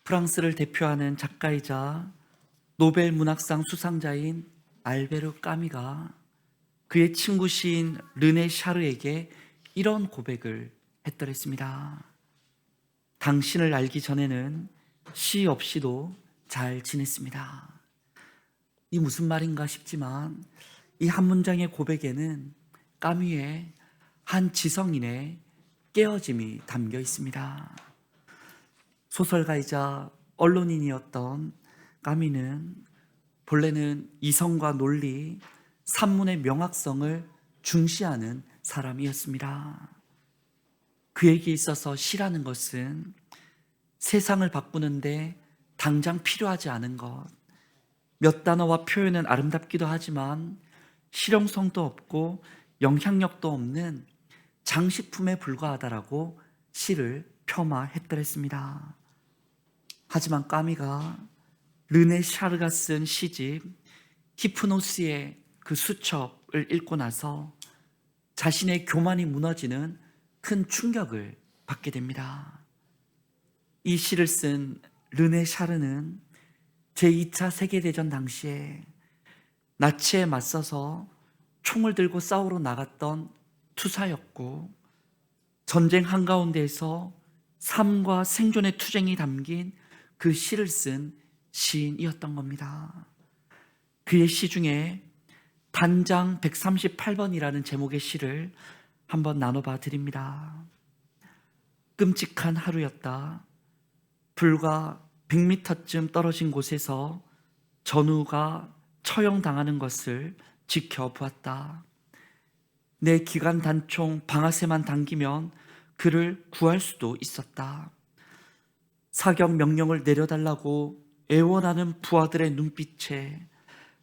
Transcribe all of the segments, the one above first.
프랑스를 대표하는 작가이자 노벨 문학상 수상자인 알베르 까미가 그의 친구 시인 르네 샤르에게 이런 고백을 했더랬습니다. 당신을 알기 전에는 시 없이도 잘 지냈습니다. 이 무슨 말인가 싶지만 이 한 문장의 고백에는 까미의 한 지성인의 깨어짐이 담겨 있습니다. 소설가이자 언론인이었던 까미는 본래는 이성과 논리, 산문의 명확성을 중시하는 사람이었습니다. 그에게 있어서 시라는 것은 세상을 바꾸는데 당장 필요하지 않은 것, 몇 단어와 표현은 아름답기도 하지만 실용성도 없고 영향력도 없는 장식품에 불과하다라고 시를 폄하했더랬습니다. 하지만 까미가 르네 샤르가 쓴 시집 히프노스의 그 수첩을 읽고 나서 자신의 교만이 무너지는 큰 충격을 받게 됩니다. 이 시를 쓴 르네 샤르는 제2차 세계대전 당시에 나치에 맞서서 총을 들고 싸우러 나갔던 투사였고, 전쟁 한가운데에서 삶과 생존의 투쟁이 담긴 그 시를 쓴 시인이었던 겁니다. 그의 시 중에 단장 138번이라는 제목의 시를 한번 나눠봐 드립니다. 끔찍한 하루였다. 불과 100m쯤 떨어진 곳에서 전우가 처형당하는 것을 지켜보았다. 내 기관 단총 방아쇠만 당기면 그를 구할 수도 있었다. 사격 명령을 내려달라고 애원하는 부하들의 눈빛에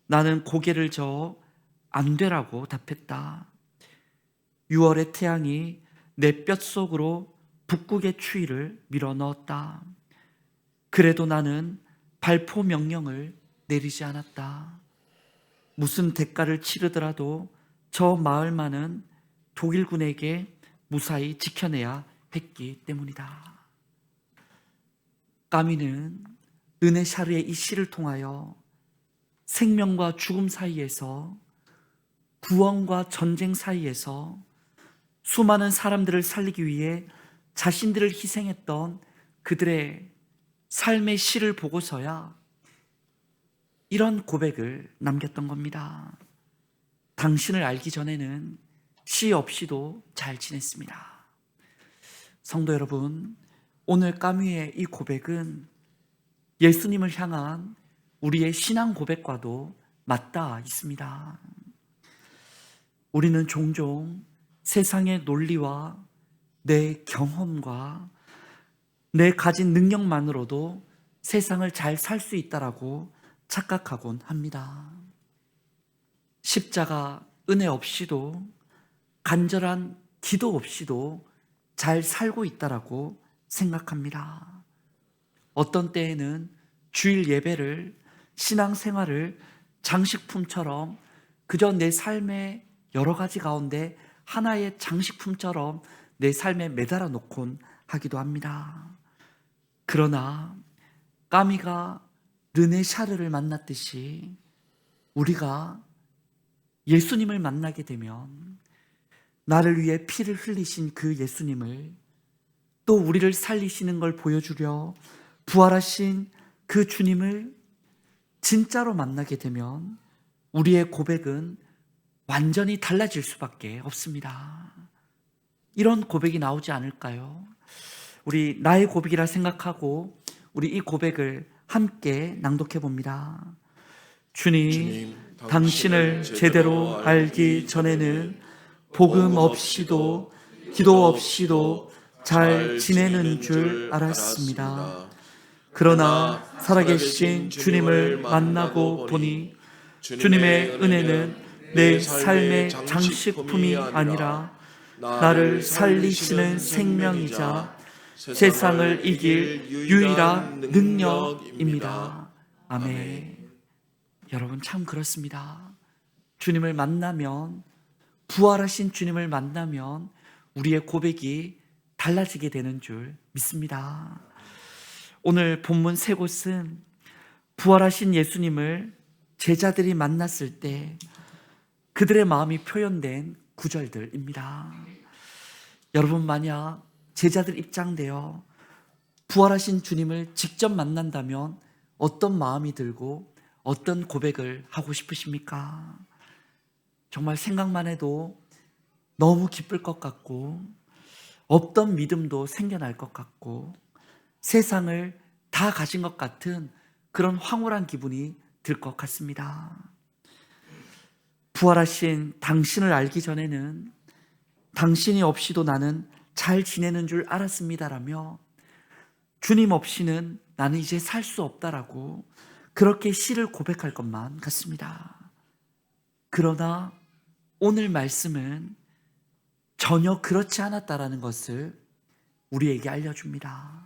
나는 고개를 저어 안 되라고 답했다. 6월의 태양이 내 뼛속으로 북극의 추위를 밀어넣었다. 그래도 나는 발포 명령을 내리지 않았다. 무슨 대가를 치르더라도 저 마을만은 독일군에게 무사히 지켜내야 했기 때문이다. 까미는 르네 샤르의 이 시를 통하여 생명과 죽음 사이에서, 구원과 전쟁 사이에서 수많은 사람들을 살리기 위해 자신들을 희생했던 그들의 삶의 시를 보고서야 이런 고백을 남겼던 겁니다. 당신을 알기 전에는 시 없이도 잘 지냈습니다. 성도 여러분, 오늘 까미의 이 고백은 예수님을 향한 우리의 신앙 고백과도 맞닿아 있습니다. 우리는 종종 세상의 논리와 내 경험과 내 가진 능력만으로도 세상을 잘 살 수 있다라고 착각하곤 합니다. 십자가 은혜 없이도, 간절한 기도 없이도 잘 살고 있다라고 생각합니다. 어떤 때에는 주일 예배를, 신앙생활을 장식품처럼 그저 내 삶의 여러 가지 가운데 하나의 장식품처럼 내 삶에 매달아 놓곤 하기도 합니다. 그러나 까미가 르네 샤르를 만났듯이 우리가 예수님을 만나게 되면 나를 위해 피를 흘리신 그 예수님을, 또 우리를 살리시는 걸 보여주려 부활하신 그 주님을 진짜로 만나게 되면 우리의 고백은 완전히 달라질 수밖에 없습니다. 이런 고백이 나오지 않을까요? 우리 나의 고백이라 생각하고 우리 이 고백을 함께 낭독해 봅니다. 주님, 당신을 제대로 알기 전에는 복음 없이도 기도 없이도 잘 지내는 줄 알았습니다. 그러나 살아계신 주님을 만나고 보니 주님의 은혜는 내 삶의 장식품이 아니라 나를 살리시는 생명이자 세상을 이길 유일한 능력입니다. 아멘. 여러분, 참 그렇습니다. 주님을 만나면, 부활하신 주님을 만나면 우리의 고백이 달라지게 되는 줄 믿습니다. 오늘 본문 세 곳은 부활하신 예수님을 제자들이 만났을 때 그들의 마음이 표현된 구절들입니다. 여러분, 만약 제자들 입장되어 부활하신 주님을 직접 만난다면 어떤 마음이 들고 어떤 고백을 하고 싶으십니까? 정말 생각만 해도 너무 기쁠 것 같고 없던 믿음도 생겨날 것 같고 세상을 다 가진 것 같은 그런 황홀한 기분이 들 것 같습니다. 부활하신 당신을 알기 전에는 당신이 없이도 나는 잘 지내는 줄 알았습니다라며 주님 없이는 나는 이제 살 수 없다라고 그렇게 시를 고백할 것만 같습니다. 그러나 오늘 말씀은 전혀 그렇지 않았다라는 것을 우리에게 알려줍니다.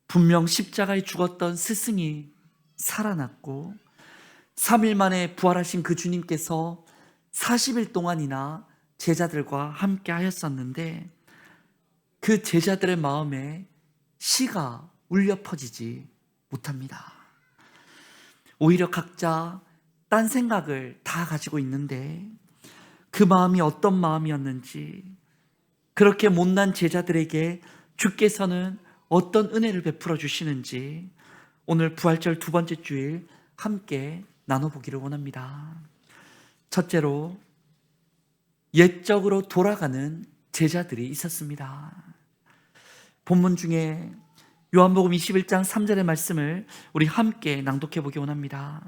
분명 십자가에 죽었던 스승이 살아났고 3일 만에 부활하신 그 주님께서 40일 동안이나 제자들과 함께 하였었는데 그 제자들의 마음에 시가 울려 퍼지지 못합니다. 오히려 각자 딴 생각을 다 가지고 있는데 그 마음이 어떤 마음이었는지, 그렇게 못난 제자들에게 주께서는 어떤 은혜를 베풀어 주시는지 오늘 부활절 두 번째 주일 함께 나눠보기를 원합니다. 첫째로, 옛적으로 돌아가는 제자들이 있었습니다. 본문 중에 요한복음 21장 3절의 말씀을 우리 함께 낭독해 보기 원합니다.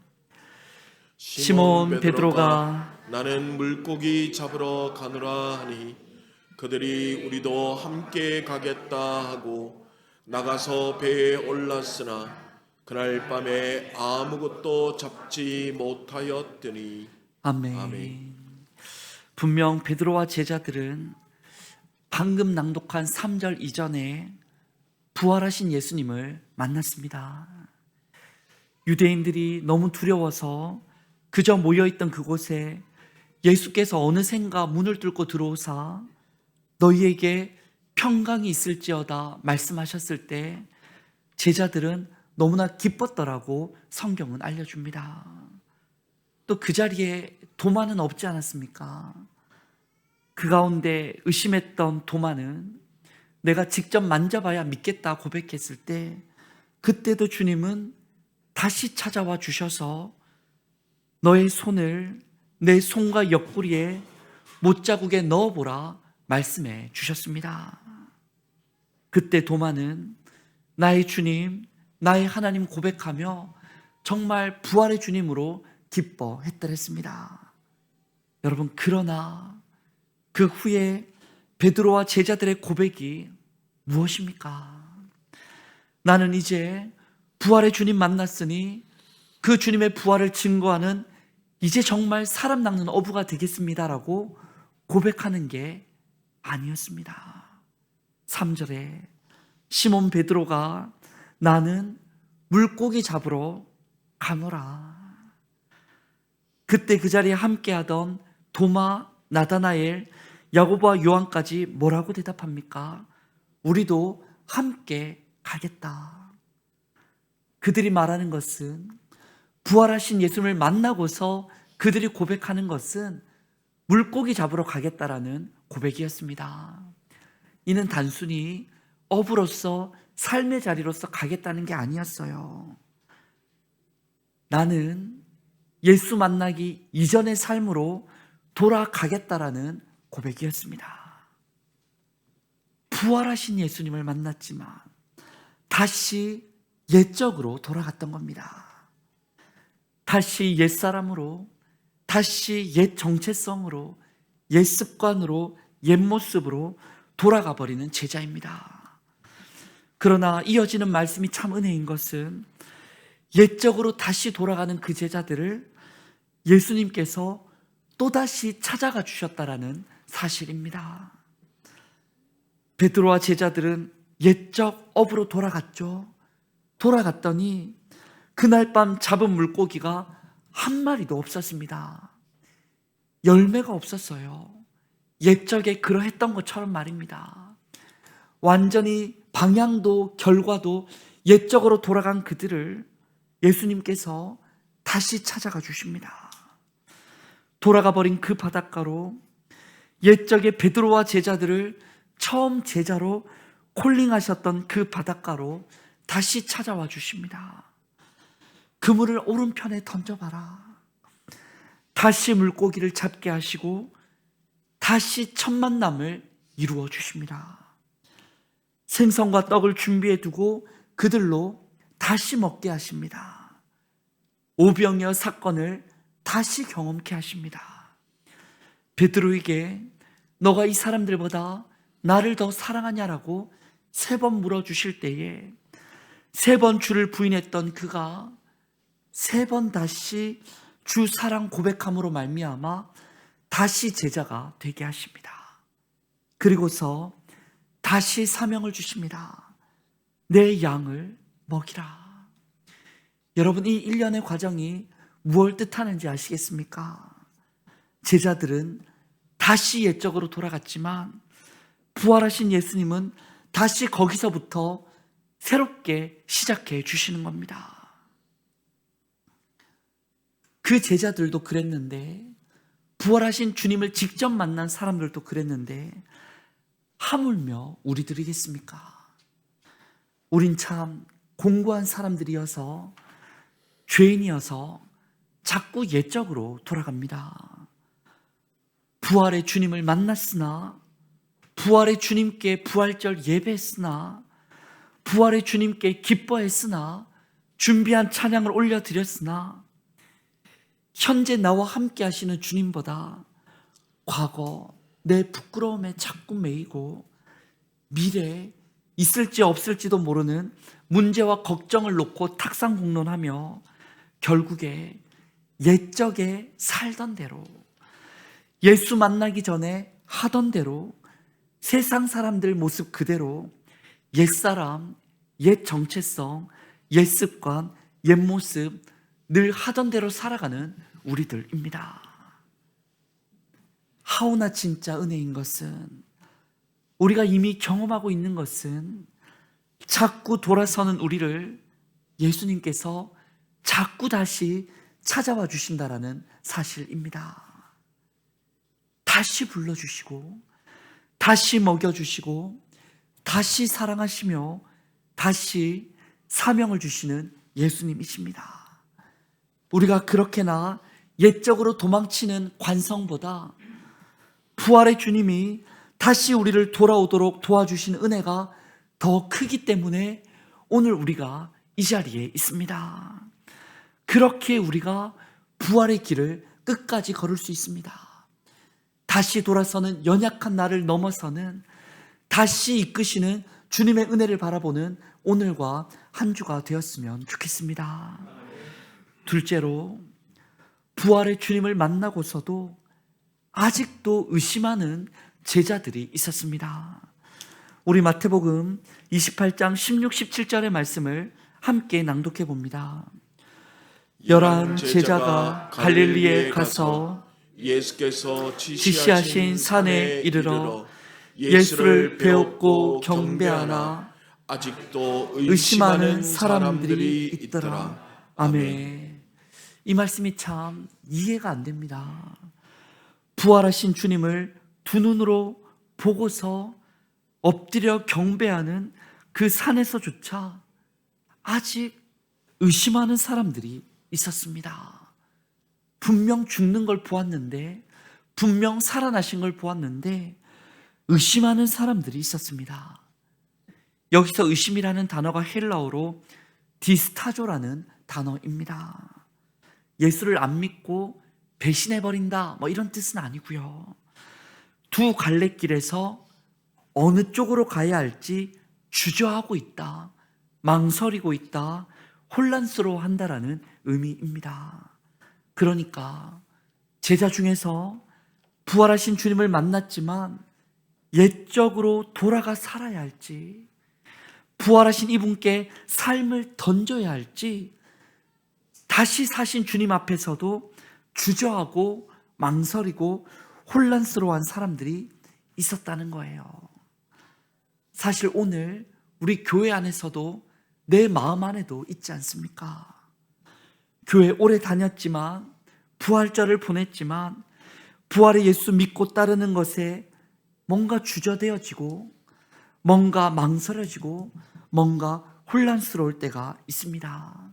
시몬 베드로가 나는 물고기 잡으러 가노라 하니 그들이 우리도 함께 가겠다 하고 나가서 배에 올랐으나 그날 밤에 아무것도 잡지 못하였더니. 아멘. 아멘. 분명 베드로와 제자들은 방금 낭독한 3절 이전에 부활하신 예수님을 만났습니다. 유대인들이 너무 두려워서 그저 모여있던 그곳에 예수께서 어느샌가 문을 뚫고 들어오사 너희에게 평강이 있을지어다 말씀하셨을 때 제자들은 너무나 기뻤더라고 성경은 알려줍니다. 또 그 자리에 도마는 없지 않았습니까? 그 가운데 의심했던 도마는 내가 직접 만져봐야 믿겠다 고백했을 때 그때도 주님은 다시 찾아와 주셔서 너의 손을 내 손과 옆구리에 못자국에 넣어보라 말씀해 주셨습니다. 그때 도마는 나의 주님, 나의 하나님 고백하며 정말 부활의 주님으로 기뻐했더랬습니다. 여러분, 그러나 그 후에 베드로와 제자들의 고백이 무엇입니까? 나는 이제 부활의 주님 만났으니 그 주님의 부활을 증거하는 이제 정말 사람 낚는 어부가 되겠습니다라고 고백하는 게 아니었습니다. 3절에 시몬 베드로가 나는 물고기 잡으러 가노라. 그때 그 자리에 함께하던 도마, 나다나엘, 야고보와 요한까지 뭐라고 대답합니까? 우리도 함께 가겠다. 그들이 말하는 것은, 부활하신 예수님을 만나고서 그들이 고백하는 것은 물고기 잡으러 가겠다라는 고백이었습니다. 이는 단순히 어부로서 삶의 자리로서 가겠다는 게 아니었어요. 나는 예수 만나기 이전의 삶으로 돌아가겠다라는 고백이었습니다. 부활하신 예수님을 만났지만 다시 옛적으로 돌아갔던 겁니다. 다시 옛사람으로, 다시 옛 정체성으로, 옛 습관으로, 옛 모습으로 돌아가 버리는 제자입니다. 그러나 이어지는 말씀이 참 은혜인 것은 옛적으로 다시 돌아가는 그 제자들을 예수님께서 또다시 찾아가 주셨다라는 사실입니다. 베드로와 제자들은 옛적 어부로 돌아갔죠. 돌아갔더니 그날 밤 잡은 물고기가 한 마리도 없었습니다. 열매가 없었어요. 옛적에 그러했던 것처럼 말입니다. 완전히 방향도 결과도 옛적으로 돌아간 그들을 예수님께서 다시 찾아가 주십니다. 돌아가 버린 그 바닷가로 옛적에 베드로와 제자들을 처음 제자로 콜링하셨던 그 바닷가로 다시 찾아와 주십니다. 그물을 오른편에 던져봐라. 다시 물고기를 잡게 하시고 다시 첫 만남을 이루어 주십니다. 생선과 떡을 준비해 두고 그들로 다시 먹게 하십니다. 오병이어 사건을 다시 경험케 하십니다. 베드로에게 너가 이 사람들보다 나를 더 사랑하냐라고 3번 물어주실 때에 3번 주를 부인했던 그가 3번 다시 주 사랑 고백함으로 말미암아 다시 제자가 되게 하십니다. 그리고서 다시 사명을 주십니다. 내 양을 먹이라. 여러분, 이 1년의 과정이 무엇을 뜻하는지 아시겠습니까? 제자들은 다시 옛적으로 돌아갔지만 부활하신 예수님은 다시 거기서부터 새롭게 시작해 주시는 겁니다. 그 제자들도 그랬는데, 부활하신 주님을 직접 만난 사람들도 그랬는데, 하물며 우리들이겠습니까? 우린 참 공고한 사람들이어서, 죄인이어서 자꾸 옛적으로 돌아갑니다. 부활의 주님을 만났으나, 부활의 주님께 부활절 예배했으나, 부활의 주님께 기뻐했으나, 준비한 찬양을 올려드렸으나, 현재 나와 함께 하시는 주님보다 과거 내 부끄러움에 자꾸 매이고 미래에 있을지 없을지도 모르는 문제와 걱정을 놓고 탁상공론하며 결국에 옛적에 살던 대로, 예수 만나기 전에 하던 대로, 세상 사람들 모습 그대로 옛사람, 옛 정체성, 옛 습관, 옛 모습 늘 하던 대로 살아가는 우리들입니다. 하오나 진짜 은혜인 것은, 우리가 이미 경험하고 있는 것은 자꾸 돌아서는 우리를 예수님께서 자꾸 다시 찾아와 주신다라는 사실입니다. 다시 불러주시고, 다시 먹여주시고, 다시 사랑하시며, 다시 사명을 주시는 예수님이십니다. 우리가 그렇게나 옛적으로 도망치는 관성보다 부활의 주님이 다시 우리를 돌아오도록 도와주신 은혜가 더 크기 때문에 오늘 우리가 이 자리에 있습니다. 그렇게 우리가 부활의 길을 끝까지 걸을 수 있습니다. 다시 돌아서는 연약한 나를 넘어서는, 다시 이끄시는 주님의 은혜를 바라보는 오늘과 한 주가 되었으면 좋겠습니다. 둘째로, 부활의 주님을 만나고서도 아직도 의심하는 제자들이 있었습니다. 우리 마태복음 28장 16, 17절의 말씀을 함께 낭독해 봅니다. 11 제자가 갈릴리에 가서 예수께서 지시하신 산에 이르러 예수를 배웠고 경배하나 아직도 의심하는 사람들이 있더라. 아멘. 이 말씀이 참 이해가 안 됩니다. 부활하신 주님을 두 눈으로 보고서 엎드려 경배하는 그 산에서조차 아직 의심하는 사람들이 있었습니다. 분명 죽는 걸 보았는데, 분명 살아나신 걸 보았는데 의심하는 사람들이 있었습니다. 여기서 의심이라는 단어가 헬라어로 디스타조라는 단어입니다. 예수를 안 믿고 배신해버린다, 이런 뜻은 아니고요. 두 갈래길에서 어느 쪽으로 가야 할지 주저하고 있다, 망설이고 있다, 혼란스러워한다라는 의미입니다. 그러니까 제자 중에서 부활하신 주님을 만났지만 옛적으로 돌아가 살아야 할지, 부활하신 이분께 삶을 던져야 할지, 다시 사신 주님 앞에서도 주저하고 망설이고 혼란스러워한 사람들이 있었다는 거예요. 사실 오늘 우리 교회 안에서도 내 마음 안에도 있지 않습니까? 교회 오래 다녔지만, 부활절을 보냈지만, 부활의 예수 믿고 따르는 것에 뭔가 주저되어지고, 뭔가 망설여지고, 뭔가 혼란스러울 때가 있습니다.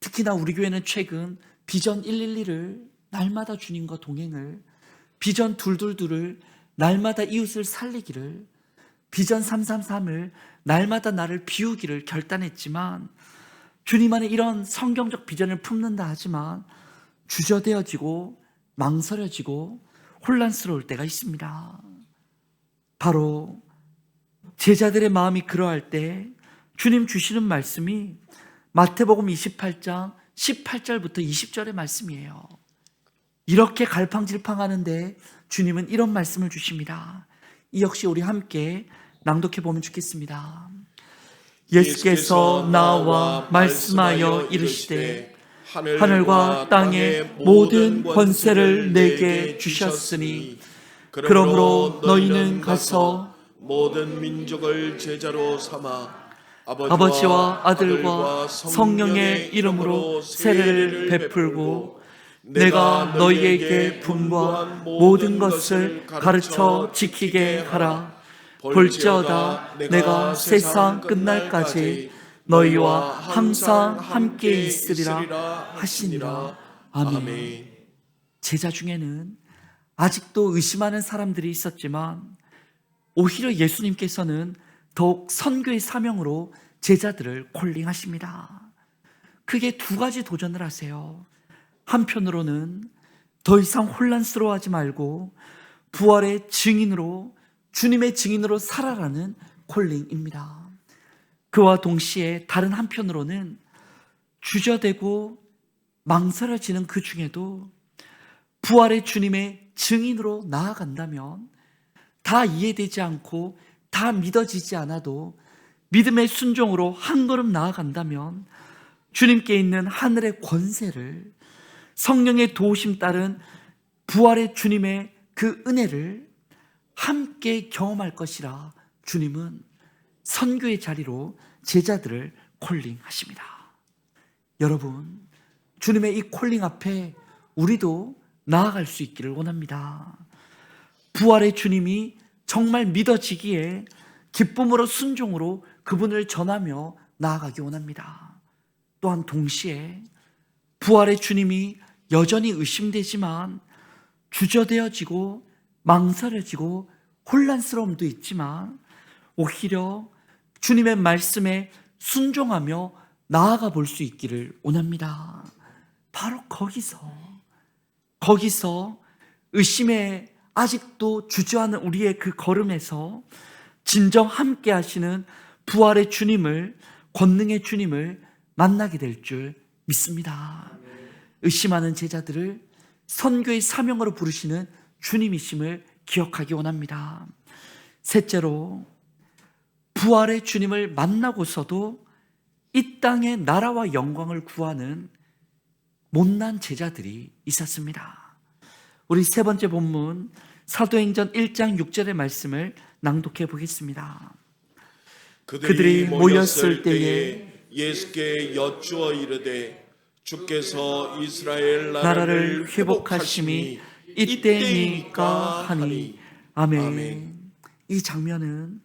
특히나 우리 교회는 최근 비전 112를 날마다 주님과 동행을, 비전 222를 날마다 이웃을 살리기를, 비전 333을 날마다 나를 비우기를 결단했지만, 주님 안에 이런 성경적 비전을 품는다 하지만 주저되어지고 망설여지고 혼란스러울 때가 있습니다. 바로 제자들의 마음이 그러할 때 주님 주시는 말씀이 마태복음 28장 18절부터 20절의 말씀이에요. 이렇게 갈팡질팡하는데 주님은 이런 말씀을 주십니다. 이 역시 우리 함께 낭독해 보면 좋겠습니다. 예수께서 나와 말씀하여 이르시되 하늘과 땅의 모든 권세를 내게 주셨으니 그러므로 너희는 가서 모든 민족을 제자로 삼아 아버지와 아들과 성령의 이름으로 세례를 베풀고 내가 너희에게 분부한 모든 것을 가르쳐 지키게 하라. 볼지어다 내가 세상 끝날까지 너희와 항상 함께 있으리라 하시니라. 아멘. 제자 중에는 아직도 의심하는 사람들이 있었지만 오히려 예수님께서는 더욱 선교의 사명으로 제자들을 콜링하십니다. 크게 두 가지 도전을 하세요. 한편으로는 더 이상 혼란스러워하지 말고 부활의 증인으로, 주님의 증인으로 살아라는 콜링입니다. 그와 동시에 다른 한편으로는 주저되고 망설여지는 그 중에도 부활의 주님의 증인으로 나아간다면 다 이해되지 않고 다 믿어지지 않아도 믿음의 순종으로 한 걸음 나아간다면 주님께 있는 하늘의 권세를, 성령의 도우심 따른 부활의 주님의 그 은혜를 함께 경험할 것이라 주님은 선교의 자리로 제자들을 콜링하십니다. 여러분, 주님의 이 콜링 앞에 우리도 나아갈 수 있기를 원합니다. 부활의 주님이 정말 믿어지기에 기쁨으로 순종으로 그분을 전하며 나아가기 원합니다. 또한 동시에 부활의 주님이 여전히 의심되지만 주저되어지고 망설여지고 혼란스러움도 있지만 오히려 주님의 말씀에 순종하며 나아가 볼 수 있기를 원합니다. 바로 거기서 의심에 아직도 주저하는 우리의 그 걸음에서 진정 함께 하시는 부활의 주님을, 권능의 주님을 만나게 될 줄 믿습니다. 의심하는 제자들을 선교의 사명으로 부르시는 주님이심을 기억하기 원합니다. 셋째로, 부활의 주님을 만나고서도 이 땅의 나라와 영광을 구하는 못난 제자들이 있었습니다. 우리 세 번째 본문 사도행전 1장 6절의 말씀을 낭독해 보겠습니다. 그들이 모였을 때에 예수께 여쭈어 이르되 주께서 이스라엘 나라를 회복하심이 이때이니까 하니. 아멘. 이 장면은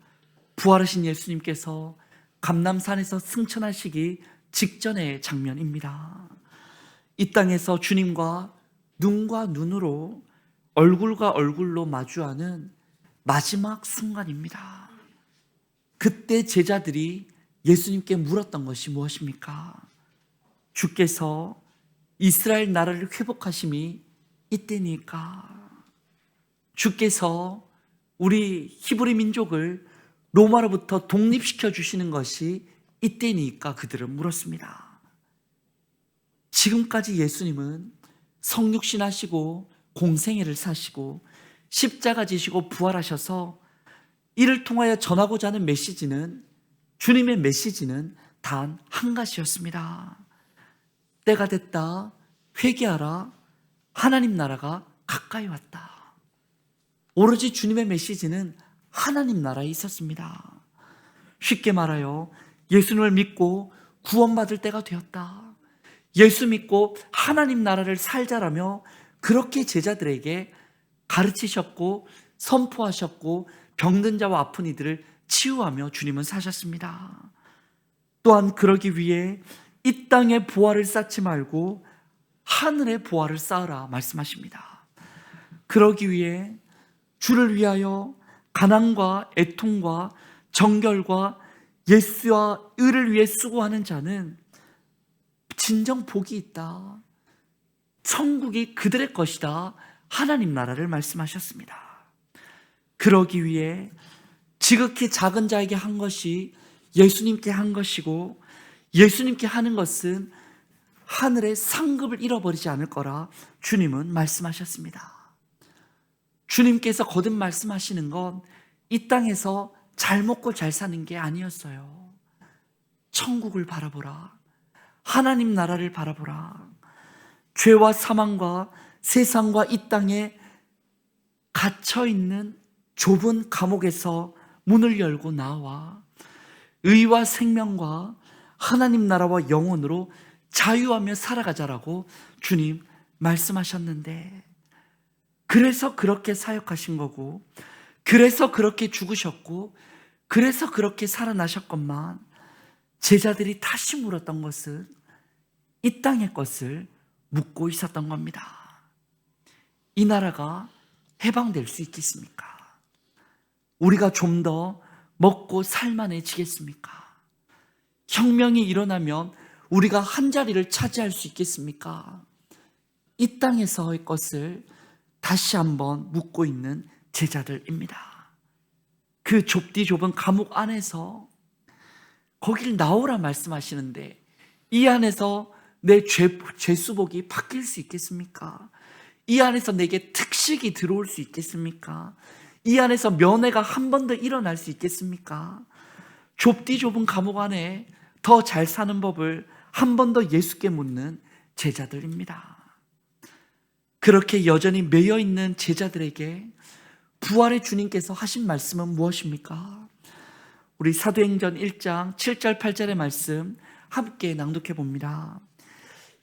부활하신 예수님께서 감람산에서 승천하시기 직전의 장면입니다. 이 땅에서 주님과 눈과 눈으로, 얼굴과 얼굴로 마주하는 마지막 순간입니다. 그때 제자들이 예수님께 물었던 것이 무엇입니까? 주께서 이스라엘 나라를 회복하심이 이때니까? 주께서 우리 히브리 민족을 로마로부터 독립시켜 주시는 것이 이때니까? 그들은 물었습니다. 지금까지 예수님은 성육신 하시고 공생애를 사시고 십자가 지시고 부활하셔서 이를 통하여 전하고자 하는 메시지는, 주님의 메시지는 단 한 가지였습니다. 때가 됐다. 회개하라. 하나님 나라가 가까이 왔다. 오로지 주님의 메시지는 하나님 나라에 있었습니다. 쉽게 말하여 예수님을 믿고 구원받을 때가 되었다. 예수 믿고 하나님 나라를 살자라며 그렇게 제자들에게 가르치셨고 선포하셨고 병든 자와 아픈 이들을 치유하며 주님은 사셨습니다. 또한 그러기 위해 이 땅의 보화를 쌓지 말고 하늘의 보화를 쌓으라 말씀하십니다. 그러기 위해 주를 위하여 가난과 애통과 정결과 예수와 의를 위해 수고하는 자는 진정 복이 있다. 천국이 그들의 것이다. 하나님 나라를 말씀하셨습니다. 그러기 위해 지극히 작은 자에게 한 것이 예수님께 한 것이고 예수님께 하는 것은 하늘의 상급을 잃어버리지 않을 거라 주님은 말씀하셨습니다. 주님께서 거듭 말씀하시는 건 이 땅에서 잘 먹고 잘 사는 게 아니었어요. 천국을 바라보라. 하나님 나라를 바라보라. 죄와 사망과 세상과 이 땅에 갇혀있는 좁은 감옥에서 문을 열고 나와 의와 생명과 하나님 나라와 영혼으로 자유하며 살아가자라고 주님 말씀하셨는데, 그래서 그렇게 사역하신 거고, 그래서 그렇게 죽으셨고, 그래서 그렇게 살아나셨건만 제자들이 다시 물었던 것은 이 땅의 것을 묻고 있었던 겁니다. 이 나라가 해방될 수 있겠습니까? 우리가 좀 더 먹고 살만해지겠습니까? 혁명이 일어나면 우리가 한 자리를 차지할 수 있겠습니까? 이 땅에서의 것을 다시 한번 묻고 있는 제자들입니다. 그 좁디 좁은 감옥 안에서 거길 나오라 말씀하시는데 이 안에서 내 죄수복이 바뀔 수 있겠습니까? 이 안에서 내게 특식이 들어올 수 있겠습니까? 이 안에서 면회가 한 번 더 일어날 수 있겠습니까? 좁디 좁은 감옥 안에 더 잘 사는 법을 한 번 더 예수께 묻는 제자들입니다. 그렇게 여전히 매여 있는 제자들에게 부활의 주님께서 하신 말씀은 무엇입니까? 우리 사도행전 1장 7절 8절의 말씀 함께 낭독해 봅니다.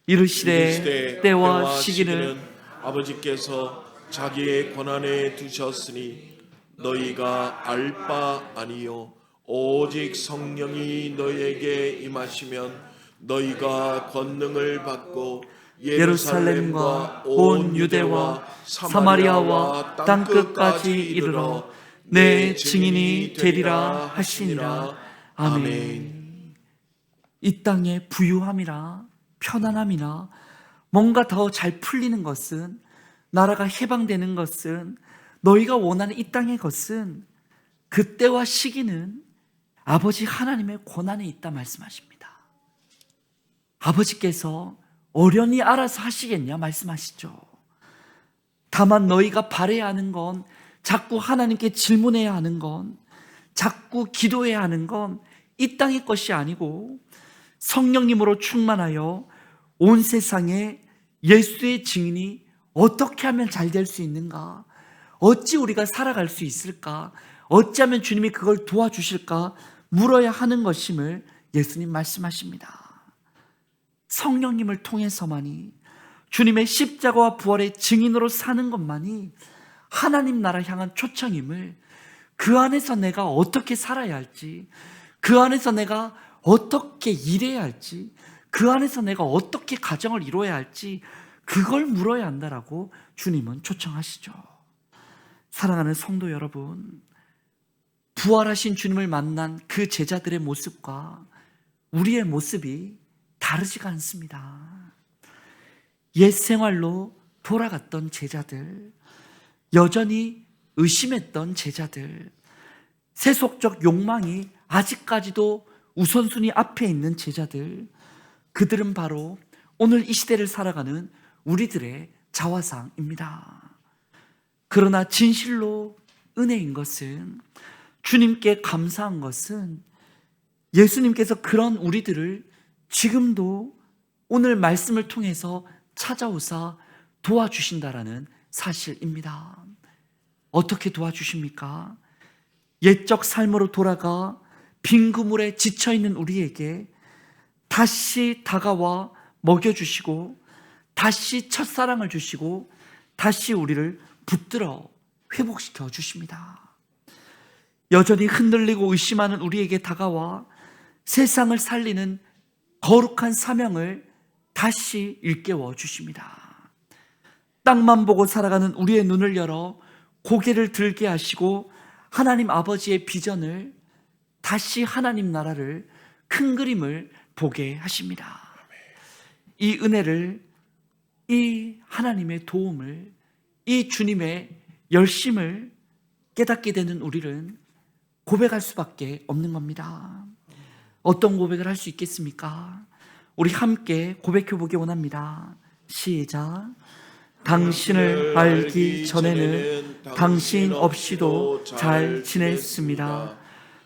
이르시되 때와 시기는 아버지께서 자기의 권한에 두셨으니 너희가 알 바 아니요 오직 성령이 너희에게 임하시면 너희가 권능을 받고 예루살렘과 온 유대와 사마리아와 땅끝까지 이르러 내 증인이 되리라 하시니라. 아멘. 이 땅의 부유함이나 편안함이나 뭔가 더 잘 풀리는 것은, 나라가 해방되는 것은, 너희가 원하는 이 땅의 것은 그때와 시기는 아버지 하나님의 권한에 있다 말씀하십니다. 아버지께서 어련히 알아서 하시겠냐 말씀하시죠. 다만 너희가 바라야 하는 건, 자꾸 하나님께 질문해야 하는 건, 자꾸 기도해야 하는 건 이 땅의 것이 아니고 성령님으로 충만하여 온 세상에 예수의 증인이 어떻게 하면 잘 될 수 있는가, 어찌 우리가 살아갈 수 있을까, 어찌하면 주님이 그걸 도와주실까 물어야 하는 것임을 예수님 말씀하십니다. 성령님을 통해서만이, 주님의 십자가와 부활의 증인으로 사는 것만이 하나님 나라 향한 초청임을, 그 안에서 내가 어떻게 살아야 할지, 그 안에서 내가 어떻게 일해야 할지, 그 안에서 내가 어떻게 가정을 이루어야 할지 그걸 물어야 한다라고 주님은 초청하시죠. 사랑하는 성도 여러분, 부활하신 주님을 만난 그 제자들의 모습과 우리의 모습이 다르지가 않습니다. 옛 생활로 돌아갔던 제자들, 여전히 의심했던 제자들, 세속적 욕망이 아직까지도 우선순위 앞에 있는 제자들, 그들은 바로 오늘 이 시대를 살아가는 우리들의 자화상입니다. 그러나 진실로 은혜인 것은, 주님께 감사한 것은 예수님께서 그런 우리들을 지금도 오늘 말씀을 통해서 찾아오사 도와주신다라는 사실입니다. 어떻게 도와주십니까? 옛적 삶으로 돌아가 빈 그물에 지쳐있는 우리에게 다시 다가와 먹여주시고 다시 첫사랑을 주시고 다시 우리를 붙들어 회복시켜 주십니다. 여전히 흔들리고 의심하는 우리에게 다가와 세상을 살리는 거룩한 사명을 다시 일깨워 주십니다. 땅만 보고 살아가는 우리의 눈을 열어 고개를 들게 하시고 하나님 아버지의 비전을, 다시 하나님 나라를, 큰 그림을 보게 하십니다. 이 은혜를, 이 하나님의 도움을, 이 주님의 열심을 깨닫게 되는 우리는 고백할 수밖에 없는 겁니다. 어떤 고백을 할 수 있겠습니까? 우리 함께 고백해 보기 원합니다. 시작. 당신을 알기 전에는 당신 없이도 잘 지냈습니다.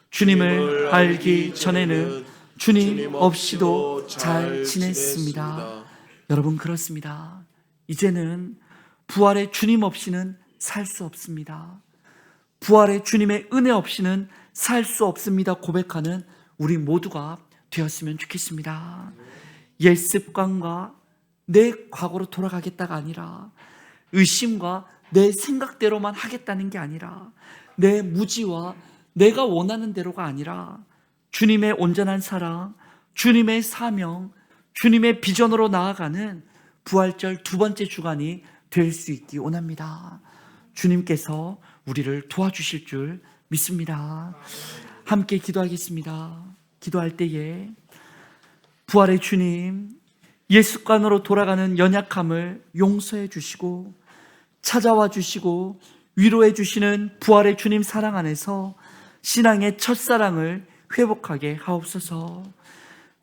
주님을 알기 전에는 주님 없이도 잘 지냈습니다. 여러분, 그렇습니다. 이제는 부활의 주님 없이는 살 수 없습니다. 부활의 주님의 은혜 없이는 살 수 없습니다. 고백하는 우리 모두가 되었으면 좋겠습니다. 옛 습관과 내 과거로 돌아가겠다가 아니라, 의심과 내 생각대로만 하겠다는 게 아니라, 내 무지와 내가 원하는 대로가 아니라 주님의 온전한 사랑, 주님의 사명, 주님의 비전으로 나아가는 부활절 두 번째 주간이 될 수 있기 원합니다. 주님께서 우리를 도와주실 줄 믿습니다. 함께 기도하겠습니다. 기도할 때에 부활의 주님, 예수관으로 돌아가는 연약함을 용서해 주시고 찾아와 주시고 위로해 주시는 부활의 주님 사랑 안에서 신앙의 첫사랑을 회복하게 하옵소서.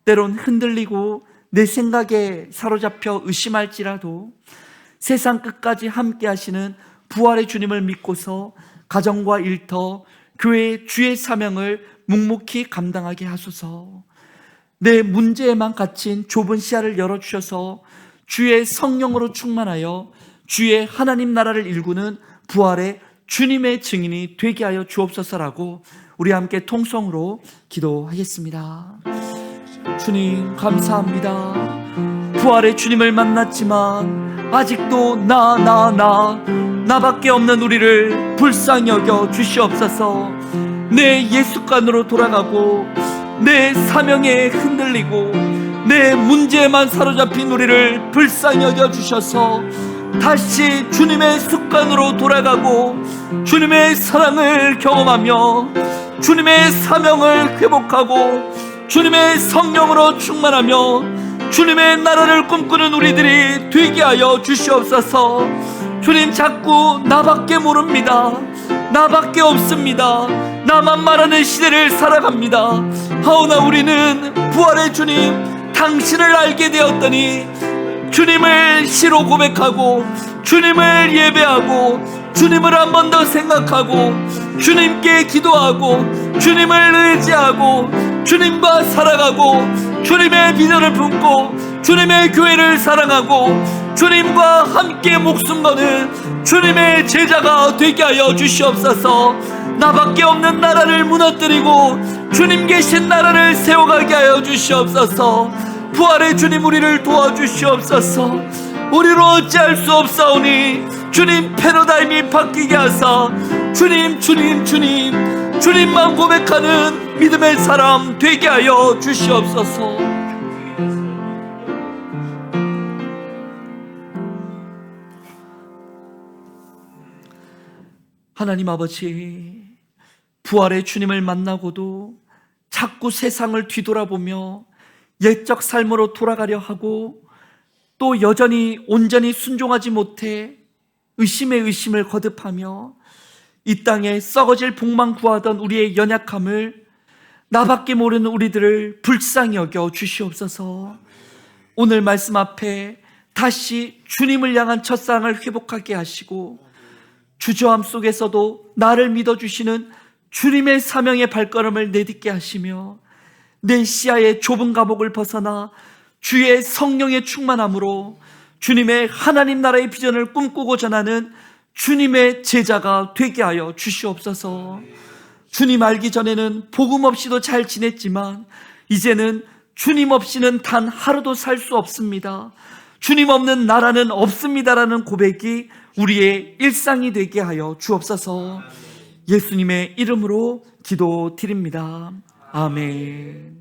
때론 흔들리고 내 생각에 사로잡혀 의심할지라도 세상 끝까지 함께 하시는 부활의 주님을 믿고서 가정과 일터, 교회의 주의 사명을 묵묵히 감당하게 하소서. 내 문제에만 갇힌 좁은 시야를 열어주셔서 주의 성령으로 충만하여 주의 하나님 나라를 일구는 부활의 주님의 증인이 되게 하여 주옵소서라고 우리 함께 통성으로 기도하겠습니다. 주님, 감사합니다. 부활의 주님을 만났지만 아직도 나밖에 없는 우리를 불쌍히 여겨 주시옵소서. 내 예수관으로 돌아가고 내 사명에 흔들리고 내 문제에만 사로잡힌 우리를 불쌍히 여겨 주셔서 다시 주님의 습관으로 돌아가고 주님의 사랑을 경험하며 주님의 사명을 회복하고 주님의 성령으로 충만하며 주님의 나라를 꿈꾸는 우리들이 되게 하여 주시옵소서. 주님, 자꾸 나밖에 모릅니다, 나밖에 없습니다, 나만 말하는 시대를 살아갑니다. 하오나 우리는 부활의 주님, 당신을 알게 되었더니 주님을 시로 고백하고 주님을 예배하고 주님을 한 번 더 생각하고 주님께 기도하고 주님을 의지하고 주님과 살아가고 주님의 비전을 품고 주님의 교회를 사랑하고 주님과 함께 목숨 거는 주님의 제자가 되게 하여 주시옵소서. 나밖에 없는 나라를 무너뜨리고 주님 계신 나라를 세워가게 하여 주시옵소서. 부활의 주님, 우리를 도와주시옵소서. 우리로 어찌할 수 없사오니 주님 패러다임이 바뀌게 하사 주님만 고백하는 믿음의 사람 되게 하여 주시옵소서. 하나님 아버지, 부활의 주님을 만나고도 자꾸 세상을 뒤돌아보며 옛적 삶으로 돌아가려 하고 또 여전히 온전히 순종하지 못해 의심에 의심을 거듭하며 이 땅에 썩어질 복만 구하던 우리의 연약함을, 나밖에 모르는 우리들을 불쌍히 여겨 주시옵소서. 오늘 말씀 앞에 다시 주님을 향한 첫사랑을 회복하게 하시고 주저함 속에서도 나를 믿어주시는 주님의 사명의 발걸음을 내딛게 하시며 내 시야의 좁은 감옥을 벗어나 주의 성령의 충만함으로 주님의 하나님 나라의 비전을 꿈꾸고 전하는 주님의 제자가 되게 하여 주시옵소서. 주님 알기 전에는 복음 없이도 잘 지냈지만 이제는 주님 없이는 단 하루도 살 수 없습니다. 주님 없는 나라는 없습니다라는 고백이 우리의 일상이 되게 하여 주옵소서. 예수님의 이름으로 기도드립니다. 아멘.